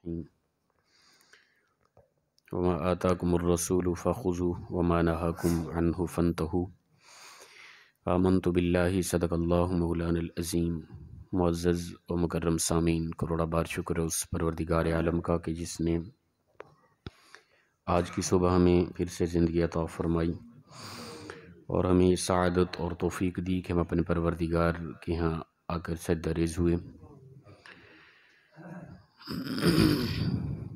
الرحیم وما آتاکم الرسول فخذوه وما نہاکم عنہ فانتہوا آمنت باللہ صدق اللہ مولانا العظیم۔ معزز و مکرم سامعین، کروڑا بار شکر ہے اس پروردگار عالم کا کہ جس نے آج کی صبح ہمیں پھر سے زندگی عطا فرمائی اور ہمیں سعادت اور توفیق دی کہ ہم اپنے پروردگار کے ہاں آ کر سجدہ ریز ہوئے۔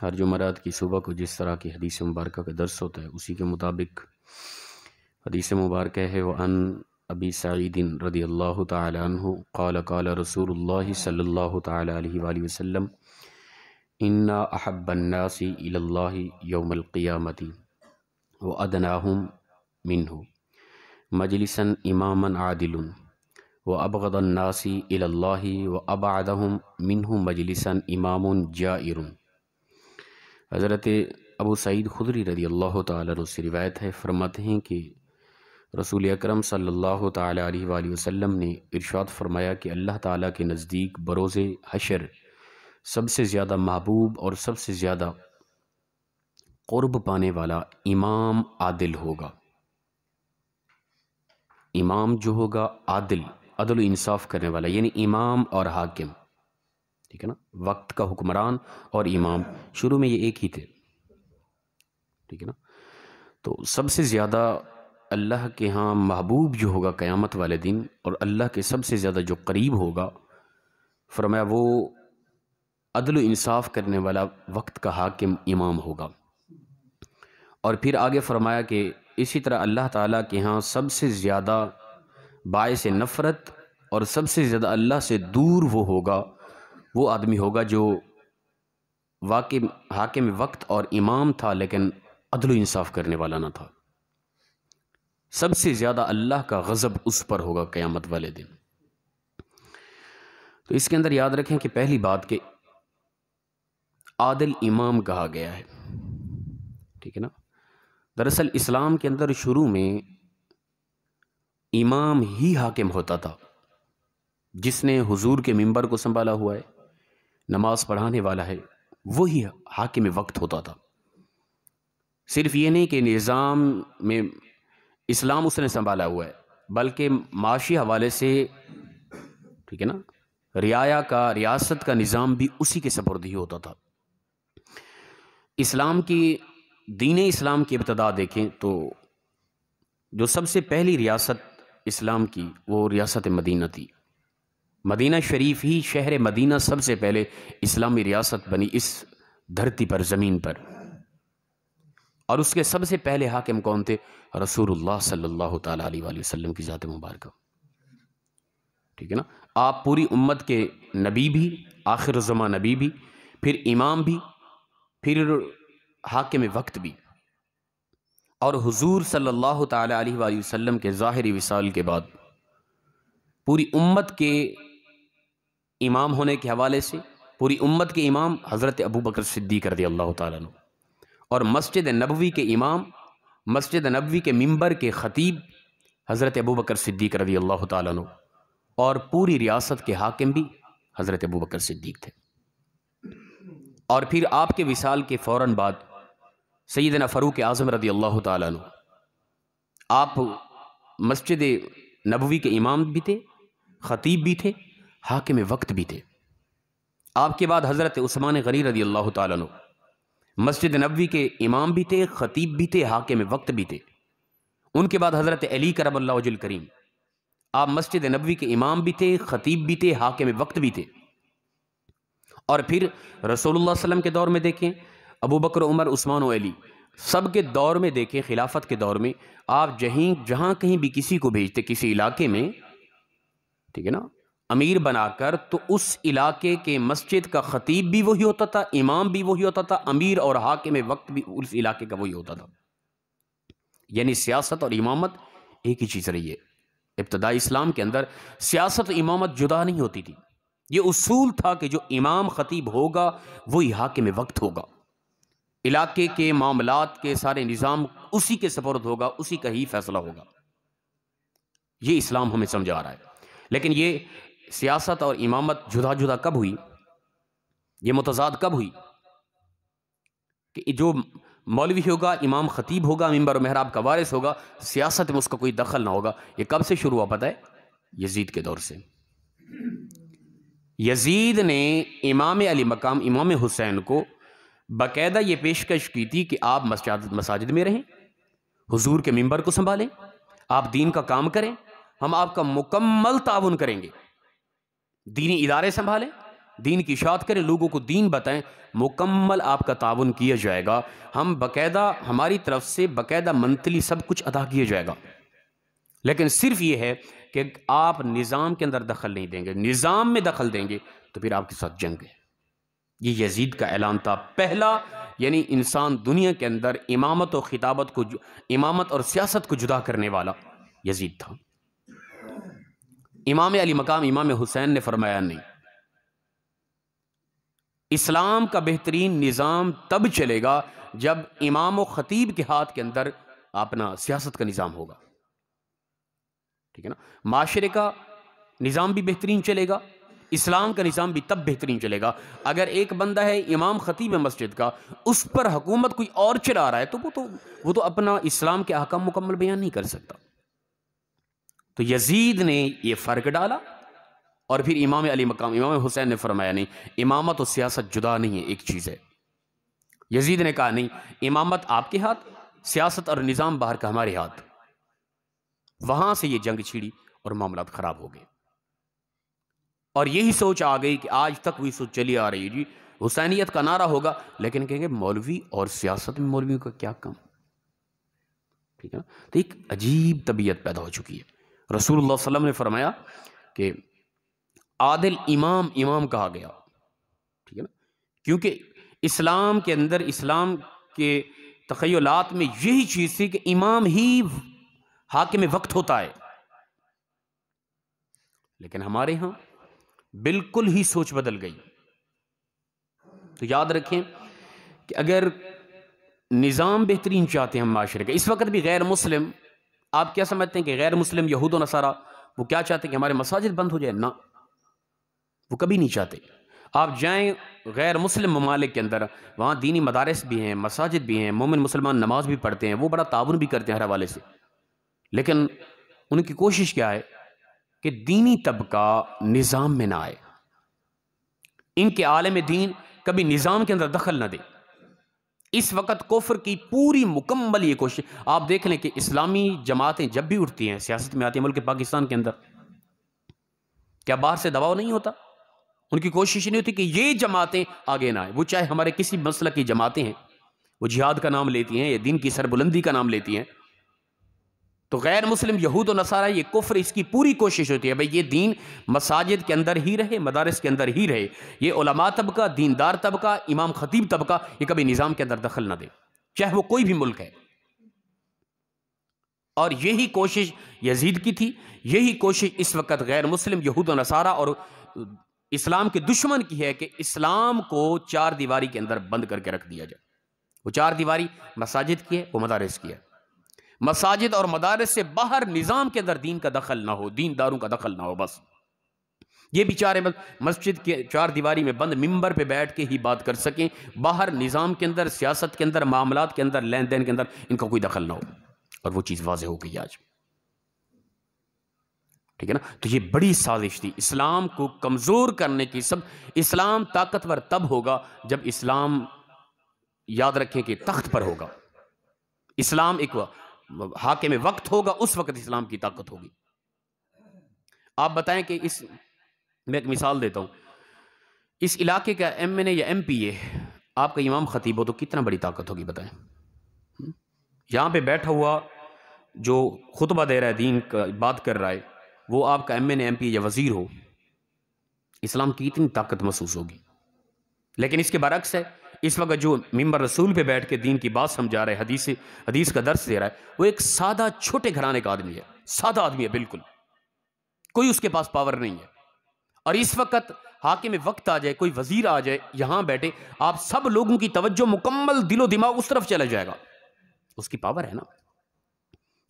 ہر جمعرات کی صبح کو جس طرح کی حدیث مبارکہ کا درس ہوتا ہے اسی کے مطابق حدیث مبارکہ ہے وَأَنْ ابی سعید رضی اللہ تعالی عنہ قال قال رسول اللہ صلی اللہ تعالی علیہ وآلہ وسلم اِنَّا أَحَبَّ النَّاسِ إِلَى اللَّهِ يَوْمَ الْقِيَامَةِ وَأَدْنَاهُمْ مِنْهُ مَجْلِسًا إِمَامًا عَادِلٌ وَأَبْغَضَ النَّاسِ إِلَى اللَّهِ وَأَبْعَدَهُمْ مِنْهُ مَجْلِسًا إِمَامٌ جَائِرٌ۔ حضرت ابو سعید خدری رضی اللہ تعالیٰ عنہ سے روایت ہے، فرماتے ہیں کہ رسول اکرم صلی اللہ تعالیٰ علیہ وآلہ وسلم نے ارشاد فرمایا کہ اللہ تعالیٰ کے نزدیک بروز حشر سب سے زیادہ محبوب اور سب سے زیادہ قرب پانے والا امام عادل ہوگا۔ امام جو ہوگا عدل و انصاف کرنے والا، یعنی امام اور حاکم، ٹھیک ہے نا، وقت کا حکمران اور امام، شروع میں یہ ایک ہی تھے، ٹھیک ہے نا۔ تو سب سے زیادہ اللہ کے ہاں محبوب جو ہوگا قیامت والے دن اور اللہ کے سب سے زیادہ جو قریب ہوگا، فرمایا وہ عدل و انصاف کرنے والا وقت کا حاکم امام ہوگا۔ اور پھر آگے فرمایا کہ اسی طرح اللہ تعالیٰ کے ہاں سب سے زیادہ باعث نفرت اور سب سے زیادہ اللہ سے دور وہ ہوگا، وہ آدمی ہوگا جو حاکم وقت اور امام تھا لیکن عدل و انصاف کرنے والا نہ تھا۔ سب سے زیادہ اللہ کا غضب اس پر ہوگا قیامت والے دن۔ تو اس کے اندر یاد رکھیں کہ پہلی بات کہ عادل امام کہا گیا ہے، ٹھیک ہے نا۔ دراصل اسلام کے اندر شروع میں امام ہی حاکم ہوتا تھا، جس نے حضور کے منبر کو سنبھالا ہوا ہے، نماز پڑھانے والا ہے، وہی حاکم وقت ہوتا تھا۔ صرف یہ نہیں کہ نظام میں اسلام اس نے سنبھالا ہوا ہے، بلکہ معاشی حوالے سے، ٹھیک ہے نا، ریاست کا نظام بھی اسی کے سپرد ہی ہوتا تھا۔ دین اسلام کی ابتدا دیکھیں تو جو سب سے پہلی ریاست اسلام کی وہ ریاست مدینہ تھی۔ مدینہ شریف ہی، شہر مدینہ سب سے پہلے اسلامی ریاست بنی اس دھرتی پر، زمین پر، اور اس کے سب سے پہلے حاکم کون تھے؟ رسول اللہ صلی اللہ تعالیٰ علیہ وآلہ وسلم کی ذات مبارکہ، ٹھیک ہے نا۔ آپ پوری امت کے نبی بھی، آخر الزماں نبی بھی، پھر امام بھی، پھر حاکم وقت بھی، اور حضور صلی اللہ تعالیٰ علیہ وآلہ وسلم کے ظاہری وصال کے بعد پوری امت کے امام ہونے کے حوالے سے پوری امت کے امام حضرت ابو بکر صدیق رضی اللہ تعالیٰ عنہ، اور مسجد نبوی کے امام، مسجد نبوی کے منبر کے خطیب حضرت ابو بکر صدیق رضی اللہ تعالیٰ عنہ، اور پوری ریاست کے حاکم بھی حضرت ابو بکر صدیق تھے۔ اور پھر آپ کے وصال کے فوراً بعد سیدنا فاروق اعظم رضی اللہ تعالیٰ عنہ، آپ مسجد نبوی کے امام بھی تھے، خطیب بھی تھے، حاکم وقت بھی تھے۔ آپ کے بعد حضرت عثمان غنی رضی اللہ تعالیٰ عنہ مسجد نبوی کے امام بھی تھے، خطیب بھی تھے، حاکم وقت بھی تھے۔ ان کے بعد حضرت علی کرم اللہ وجہ الکریم، آپ مسجد نبوی کے امام بھی تھے، خطیب بھی تھے، حاکم وقت بھی تھے۔ اور پھر رسول اللہ صلی اللہ علیہ وسلم کے دور میں دیکھیں، ابو بکر، عمر، عثمان و علی، سب کے دور میں دیکھیں، خلافت کے دور میں آپ جہاں کہیں بھی کسی کو بھیجتے کسی علاقے میں، ٹھیک ہے نا، امیر بنا کر، تو اس علاقے کے مسجد کا خطیب بھی وہی ہوتا تھا، امام بھی وہی ہوتا تھا، امیر اور حاکم وقت بھی اس علاقے کا وہی ہوتا تھا۔ یعنی سیاست اور امامت ایک ہی چیز رہی ہے۔ ابتدائی اسلام کے اندر سیاست و امامت جدا نہیں ہوتی تھی، یہ اصول تھا کہ جو امام خطیب ہوگا وہی حاکم وقت ہوگا، علاقے کے معاملات کے سارے نظام اسی کے سپرد ہوگا، اسی کا ہی فیصلہ ہوگا۔ یہ اسلام ہمیں سمجھا رہا ہے۔ لیکن یہ سیاست اور امامت جدا جدا کب ہوئی؟ یہ متضاد کب ہوئی؟ کہ جو مولوی ہوگا، امام خطیب ہوگا، منبر و محراب کا وارث ہوگا، سیاست میں اس کا کوئی دخل نہ ہوگا۔ یہ کب سے شروع ہوا پتہ ہے؟ یزید کے دور سے۔ یزید نے امام علی مقام امام حسین کو باقاعدہ یہ پیشکش کی تھی کہ آپ مساجد میں رہیں، حضور کے منبر کو سنبھالیں، آپ دین کا کام کریں، ہم آپ کا مکمل تعاون کریں گے، دینی ادارے سنبھالیں، دین کی اشاعت کریں، لوگوں کو دین بتائیں، مکمل آپ کا تعاون کیا جائے گا، ہم باقاعدہ ہماری طرف سے باقاعدہ منتلی سب کچھ ادا کیا جائے گا، لیکن صرف یہ ہے کہ آپ نظام کے اندر دخل نہیں دیں گے، نظام میں دخل دیں گے تو پھر آپ کے ساتھ جنگ ہے۔ یہ یزید کا اعلان تھا، پہلا یعنی انسان دنیا کے اندر امامت و خطابت کو، امامت اور سیاست کو جدا کرنے والا یزید تھا۔ امام علی مقام امام حسین نے فرمایا نہیں، اسلام کا بہترین نظام تب چلے گا جب امام و خطیب کے ہاتھ کے اندر اپنا سیاست کا نظام ہوگا، ٹھیک ہے نا۔ معاشرے کا نظام بھی بہترین چلے گا، اسلام کا نظام بھی تب بہترین چلے گا اگر ایک بندہ ہے امام خطیب مسجد کا، اس پر حکومت کوئی اور چلا رہا ہے تو وہ تو اپنا اسلام کے احکام مکمل بیان نہیں کر سکتا۔ تو یزید نے یہ فرق ڈالا، اور پھر امام علی مقام امام حسین نے فرمایا نہیں، امامت و سیاست جدا نہیں ہے، ایک چیز ہے۔ یزید نے کہا نہیں، امامت آپ کے ہاتھ، سیاست اور نظام باہر کا ہمارے ہاتھ۔ وہاں سے یہ جنگ چھڑی اور معاملات خراب ہو گئے، اور یہی سوچ آ گئی کہ آج تک وہی سوچ چلی آ رہی ہے، جی حسینیت کا نعرہ ہوگا لیکن کہیں گے مولوی اور سیاست میں مولویوں کا کیا کام، ٹھیک ہے نا۔ تو ایک عجیب طبیعت پیدا ہو چکی ہے۔ رسول اللہ صلی اللہ علیہ وسلم نے فرمایا کہ عادل امام امام کہا گیا، ٹھیک ہے نا، کیونکہ اسلام کے اندر، اسلام کے تخیلات میں یہی چیز تھی کہ امام ہی حاکم وقت ہوتا ہے، لیکن ہمارے ہاں بالکل ہی سوچ بدل گئی۔ تو یاد رکھیں کہ اگر نظام بہترین چاہتے ہیں ہم معاشرے کا، اس وقت بھی غیر مسلم، آپ کیا سمجھتے ہیں کہ غیر مسلم یہود و نصارہ وہ کیا چاہتے ہیں کہ ہمارے مساجد بند ہو جائے؟ نہ، وہ کبھی نہیں چاہتے۔ آپ جائیں غیر مسلم ممالک کے اندر، وہاں دینی مدارس بھی ہیں، مساجد بھی ہیں، مومن مسلمان نماز بھی پڑھتے ہیں، وہ بڑا تعاون بھی کرتے ہیں ہر حوالے سے، لیکن ان کی کوشش کیا ہے کہ دینی طبقہ نظام میں نہ آئے، ان کے عالم دین کبھی نظام کے اندر دخل نہ دے۔ اس وقت کفر کی پوری مکمل یہ کوشش، آپ دیکھ لیں کہ اسلامی جماعتیں جب بھی اٹھتی ہیں، سیاست میں آتی ہیں ملک پاکستان کے اندر، کیا باہر سے دباؤ نہیں ہوتا؟ ان کی کوشش نہیں ہوتی کہ یہ جماعتیں آگے نہ آئیں، وہ چاہے ہمارے کسی مسلک کی جماعتیں ہیں، وہ جہاد کا نام لیتی ہیں یا دین کی سربلندی کا نام لیتی ہیں، تو غیر مسلم یہود و نصارہ یہ کفر، اس کی پوری کوشش ہوتی ہے بھئی یہ دین مساجد کے اندر ہی رہے، مدارس کے اندر ہی رہے، یہ علماء طبقہ، دیندار طبقہ، امام خطیب طبقہ یہ کبھی نظام کے اندر دخل نہ دے، چاہے وہ کوئی بھی ملک ہے۔ اور یہی کوشش یزید کی تھی، یہی کوشش اس وقت غیر مسلم یہود و نصارہ اور اسلام کے دشمن کی ہے کہ اسلام کو چار دیواری کے اندر بند کر کے رکھ دیا جائے۔ وہ چار دیواری مساجد کی ہے، وہ مدارس کی ہے۔ مساجد اور مدارس سے باہر نظام کے اندر دین کا دخل نہ ہو، دینداروں کا دخل نہ ہو، بس یہ بیچارے مسجد کے چار دیواری میں بند منبر پہ بیٹھ کے ہی بات کر سکیں، باہر نظام کے اندر، سیاست کے اندر، معاملات کے اندر، لین دین کے اندر ان کا کوئی دخل نہ ہو، اور وہ چیز واضح ہو گئی آج، ٹھیک ہے نا۔ تو یہ بڑی سازش تھی اسلام کو کمزور کرنے کی۔ اسلام طاقتور تب ہوگا جب اسلام، یاد رکھیں کہ تخت پر ہوگا، اسلام ایک حاکم وقت ہوگا، اس وقت اسلام کی طاقت ہوگی۔ آپ بتائیں کہ میں ایک مثال دیتا ہوں، اس علاقے کا ایم این اے یا ایم پی اے آپ کا امام خطیب ہو تو کتنا بڑی طاقت ہوگی بتائیں۔ یہاں پہ بیٹھا ہوا جو خطبہ دے رہا ہے، دین کا بات کر رہا ہے، وہ آپ کا ایم این اے، ایم پی یا وزیر ہو، اسلام کی اتنی طاقت محسوس ہوگی۔ لیکن اس کے برعکس ہے، اس وقت جو منبر رسول پہ بیٹھ کے دین کی بات سمجھا رہا ہے، حدیث کا درس دے رہا ہے، وہ ایک سادہ چھوٹے گھرانے کا آدمی ہے، سادہ آدمی ہے، بالکل کوئی اس کے پاس پاور نہیں ہے، اور اس وقت حاکم وقت آ جائے، کوئی وزیر آ جائے یہاں بیٹھے، آپ سب لوگوں کی توجہ مکمل دل و دماغ اس طرف چلا جائے گا، اس کی پاور ہے نا،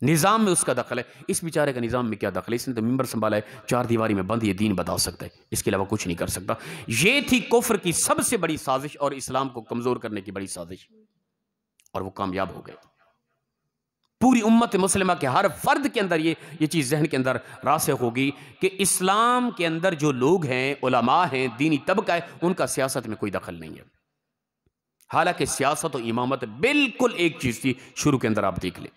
نظام میں اس کا دخل ہے۔ اس بیچارے کا نظام میں کیا دخل ہے؟ اس نے تو منبر سنبھالا ہے، چار دیواری میں بند یہ دین بتا سکتا ہے، اس کے علاوہ کچھ نہیں کر سکتا۔ یہ تھی کفر کی سب سے بڑی سازش اور اسلام کو کمزور کرنے کی بڑی سازش۔ اور وہ کامیاب ہو گئے۔ پوری امت مسلمہ کے ہر فرد کے اندر یہ چیز ذہن کے اندر راسخ ہوگی کہ اسلام کے اندر جو لوگ ہیں، علماء ہیں، دینی طبقہ ہے، ان کا سیاست میں کوئی دخل نہیں ہے۔ حالانکہ سیاست و امامت بالکل ایک چیز تھی شروع کے اندر، آپ دیکھ لیں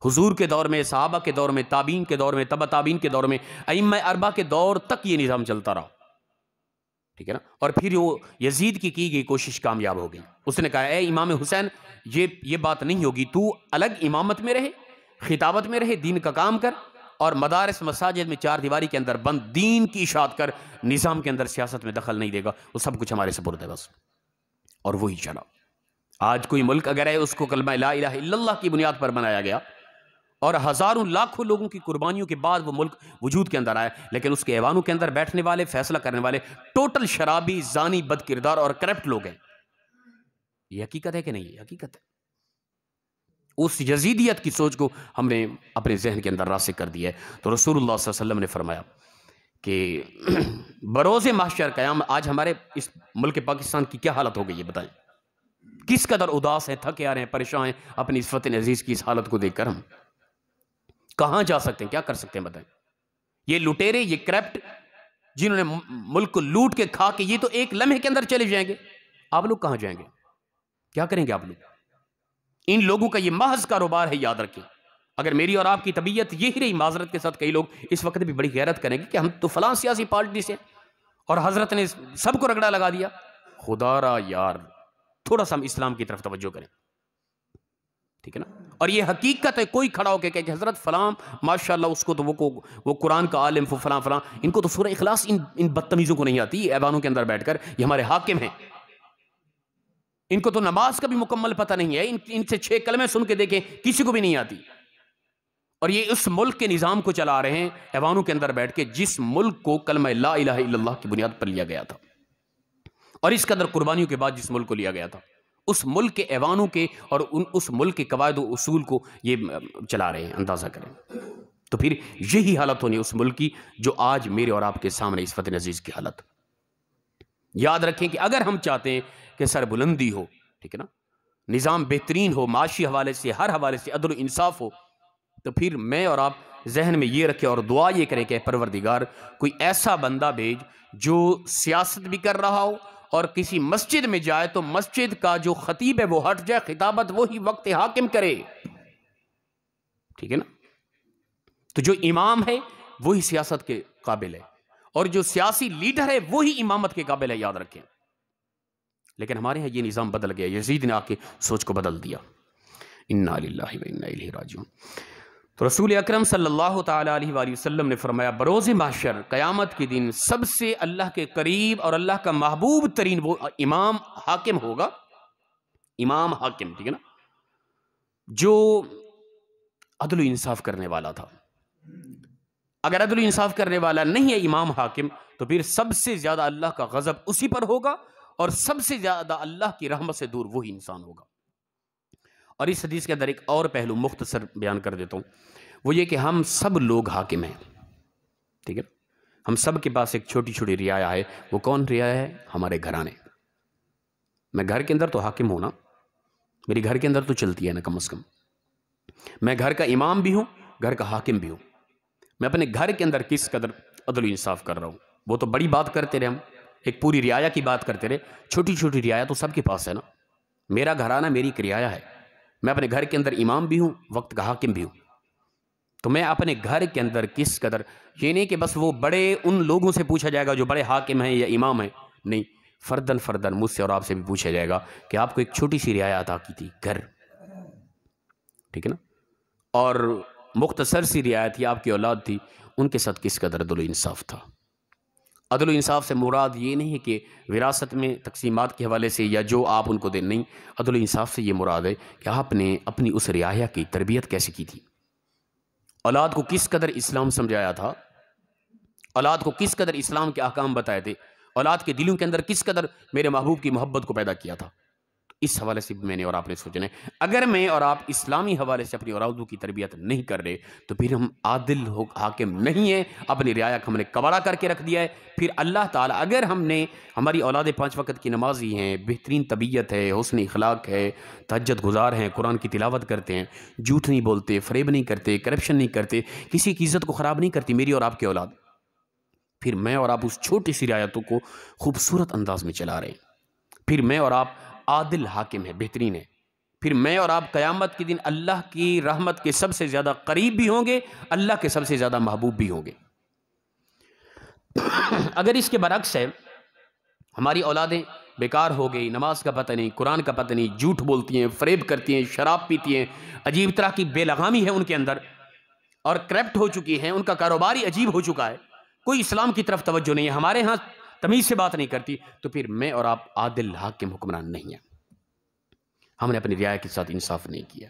حضور کے دور میں، صحابہ کے دور میں، تابعین کے دور میں، تبع تابعین کے دور میں، ائمہ اربعہ کے دور تک یہ نظام چلتا رہا، ٹھیک ہے نا۔ اور پھر وہ یزید کی گئی کوشش کامیاب ہو گئی۔ اس نے کہا اے امام حسین، یہ بات نہیں ہوگی، تو الگ امامت میں رہے، خطابت میں رہے، دین کا کام کر، اور مدارس مساجد میں چار دیواری کے اندر بند دین کی اشاعت کر، نظام کے اندر سیاست میں دخل نہیں دے گا، وہ سب کچھ ہمارے سپرد ہے بس۔ اور وہی چلا۔ آج کوئی ملک اگر ہے، اس کو کلمہ لا الہ الا اللہ کی بنیاد پر بنایا گیا، اور ہزاروں لاکھوں لوگوں کی قربانیوں کے بعد وہ ملک وجود کے اندر آیا، لیکن اس کے ایوانوں کے اندر بیٹھنے والے، فیصلہ کرنے والے ٹوٹل شرابی، زانی، بد کردار اور کرپٹ لوگ ہیں۔ یہ حقیقت ہے کہ نہیں؟ یہ حقیقت ہے۔ اس یزیدیت کی سوچ کو ہم نے اپنے ذہن کے اندر راسخ کر دیا ہے۔ تو رسول اللہ صلی اللہ علیہ وسلم نے فرمایا کہ بروز محشر قیام، آج ہمارے اس ملک پاکستان کی کیا حالت ہو گئی ہے بتائیں؟ کس قدر اداس ہیں، تھکے آ رہے ہیں، پریشان ہیں اپنی اس وطن عزیز کی اس حالت کو دیکھ کر۔ ہم کہاں جا سکتے ہیں، کیا کر سکتے ہیں بتائیں؟ یہ لٹیرے، یہ کرپٹ جنہوں نے ملک کو لوٹ کے کھا کے، یہ تو ایک لمحے کے اندر چلے جائیں گے۔ آپ لوگ کہاں جائیں گے؟ کیا کریں گے آپ لوگ؟ ان لوگوں کا یہ محض کاروبار ہے، یاد رکھیں۔ اگر میری اور آپ کی طبیعت یہی رہی، معذرت کے ساتھ کئی لوگ اس وقت بھی بڑی غیرت کریں گے کہ ہم تو فلاں سیاسی پارٹی سے، اور حضرت نے سب کو رگڑا لگا دیا۔ خدا را یار، تھوڑا سا ہم اسلام کی طرف توجہ کریں، ٹھیک ہے نا۔ اور یہ حقیقت ہے، کوئی کھڑا ہو کے کہ حضرت فلاں ماشاءاللہ اس کو تو وہ قرآن کا عالم، فلاں فلاں، ان کو تو سورہ اخلاص ان بدتمیزوں کو نہیں آتی، ایوانوں کے اندر بیٹھ کر یہ ہمارے حاکم ہیں، ان کو تو نماز کا بھی مکمل پتہ نہیں ہے، ان سے 6 کلمے سن کے دیکھیں، کسی کو بھی نہیں آتی۔ اور یہ اس ملک کے نظام کو چلا رہے ہیں ایوانوں کے اندر بیٹھ کے، جس ملک کو کلمہ لا الہ الا اللہ کی بنیاد پر لیا گیا تھا، اور اس قدر قربانیوں کے بعد جس ملک کو لیا گیا تھا، اس ملک کے ایوانوں کے اور اس ملک کے قواعد و اصول کو یہ چلا رہے ہیں، اندازہ کریں۔ تو پھر یہی حالت ہونی اس ملک کی جو آج میرے اور آپ کے سامنے اس وطن عزیز کی حالت۔ یاد رکھیں کہ اگر ہم چاہتے ہیں کہ سر بلندی ہو، ٹھیک ہے نا، نظام بہترین ہو، معاشی حوالے سے، ہر حوالے سے عدل و انصاف ہو، تو پھر میں اور آپ ذہن میں یہ رکھیں اور دعا یہ کریں کہ پروردگار کوئی ایسا بندہ بھیج جو سیاست بھی کر رہا ہو، اور کسی مسجد میں جائے تو مسجد کا جو خطیب ہے وہ ہٹ جائے، خطابت وہی وقت حاکم کرے، ٹھیک ہے نا۔ تو جو امام ہے وہی سیاست کے قابل ہے، اور جو سیاسی لیڈر ہے وہی امامت کے قابل ہے، یاد رکھیں۔ لیکن ہمارے ہاں یہ نظام بدل گیا، یزید نے آ کے سوچ کو بدل دیا۔ انا للہ و انا الیہ راجعون۔ تو رسول اکرم صلی اللہ تعالی علیہ وآلہ وسلم نے فرمایا بروز محشر قیامت کے دن سب سے اللہ کے قریب اور اللہ کا محبوب ترین وہ امام حاکم ہوگا، امام حاکم، ٹھیک ہے نا، جو عدل و انصاف کرنے والا تھا۔ اگر عدل و انصاف کرنے والا نہیں ہے امام حاکم، تو پھر سب سے زیادہ اللہ کا غضب اسی پر ہوگا، اور سب سے زیادہ اللہ کی رحمت سے دور وہی انسان ہوگا۔ اور اس حدیث کے اندر ایک اور پہلو مختصر بیان کر دیتا ہوں، وہ یہ کہ ہم سب لوگ حاکم ہیں، ٹھیک ہے، ہم سب کے پاس ایک چھوٹی چھوٹی رعایا ہے۔ وہ کون رعایا ہے؟ ہمارے گھرانے۔ میں گھر کے اندر تو حاکم ہوں نا، میری گھر کے اندر تو چلتی ہے نا کم از کم۔ میں گھر کا امام بھی ہوں، گھر کا حاکم بھی ہوں۔ میں اپنے گھر کے اندر کس قدر عدل و انصاف کر رہا ہوں؟ وہ تو بڑی بات کرتے رہے، ہم ایک پوری رعایا کی بات کرتے رہے، چھوٹی چھوٹی رعایا تو سب کے پاس ہے نا۔ میرا گھرانہ میری ایک رعایا ہے، میں اپنے گھر کے اندر امام بھی ہوں، وقت کا حاکم بھی ہوں۔ تو میں اپنے گھر کے اندر کس قدر، یہ نہیں کہ بس وہ بڑے ان لوگوں سے پوچھا جائے گا جو بڑے حاکم ہیں یا امام ہیں، نہیں، فردن فردن مجھ سے اور آپ سے بھی پوچھا جائے گا کہ آپ کو ایک چھوٹی سی رعایا عطا کی تھی، گھر، ٹھیک ہے نا، اور مختصر سی رعایت تھی، آپ کی اولاد تھی، ان کے ساتھ کس قدر عدل و انصاف تھا۔ عدل و انصاف سے مراد یہ نہیں ہے کہ وراثت میں تقسیمات کے حوالے سے یا جو آپ ان کو دیں، نہیں، عدل و انصاف سے یہ مراد ہے کہ آپ نے اپنی اس رعایا کی تربیت کیسے کی تھی، اولاد کو کس قدر اسلام سمجھایا تھا، اولاد کو کس قدر اسلام کے احکام بتائے تھے، اولاد کے دلوں کے اندر کس قدر میرے محبوب کی محبت کو پیدا کیا تھا۔ اس حوالے سے بھی میں نے اور آپ نے سوچنا ہے۔ اگر میں اور آپ اسلامی حوالے سے اپنی اولادوں کی تربیت نہیں کر رہے تو پھر ہم عادل حاکم نہیں ہیں، اپنی رعایا کو ہم نے کباڑا کر کے رکھ دیا ہے۔ پھر اللہ تعالیٰ اگر ہماری اولادیں 5 وقت کی نمازی ہیں، بہترین طبیعت ہے، حسن اخلاق ہے، تہجد گزار ہیں، قرآن کی تلاوت کرتے ہیں، جھوٹ نہیں بولتے، فریب نہیں کرتے، کرپشن نہیں کرتے، کسی کی عزت کو خراب نہیں کرتی میری اور آپ کی اولاد، پھر میں اور آپ اس چھوٹی سی رعایتوں کو خوبصورت انداز میں چلا رہے ہیں، پھر میں اور آپ عادل حاکم ہے، بہترین ہے، پھر میں اور آپ قیامت کے دن اللہ کی رحمت کے سب سے زیادہ قریب بھی ہوں گے، اللہ کے سب سے زیادہ محبوب بھی ہوں گے۔ اگر اس کے برعکس ہے، ہماری اولادیں بیکار ہو گئی، نماز کا پتہ نہیں، قرآن کا پتہ نہیں، جھوٹ بولتی ہیں، فریب کرتی ہیں، شراب پیتی ہیں، عجیب طرح کی بے لگامی ہے ان کے اندر اور کرپٹ ہو چکی ہیں، ان کا کاروبار ہی عجیب ہو چکا ہے، کوئی اسلام کی طرف توجہ نہیں ہے، ہمارے ہاں تمیز سے بات نہیں کرتی، تو پھر میں اور آپ عادل حاکم حکمران نہیں ہیں، ہم نے اپنی رعایا کے ساتھ انصاف نہیں کیا،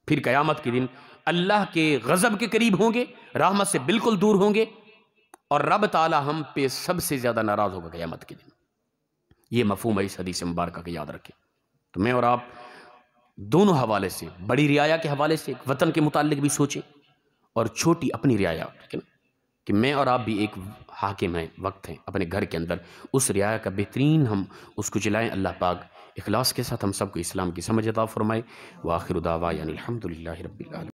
پھر قیامت کے دن اللہ کے غضب کے قریب ہوں گے، رحمت سے بالکل دور ہوں گے، اور رب تعالی ہم پہ سب سے زیادہ ناراض ہوگا قیامت کے دن۔ یہ مفہوم ہے اس حدیث مبارکہ کا، یاد رکھیں۔ تو میں اور آپ دونوں حوالے سے، بڑی رعایا کے حوالے سے وطن کے متعلق بھی سوچیں، اور چھوٹی اپنی رعایا، کہ میں اور آپ بھی ایک حاکم ہیں، وقت ہیں اپنے گھر کے اندر، اس رعایا کا بہترین ہم اس کو چلائیں۔ اللہ پاک اخلاص کے ساتھ ہم سب کو اسلام کی سمجھ عطا فرمائے۔ وآخر دعوانا الحمدللہ رب العالمین۔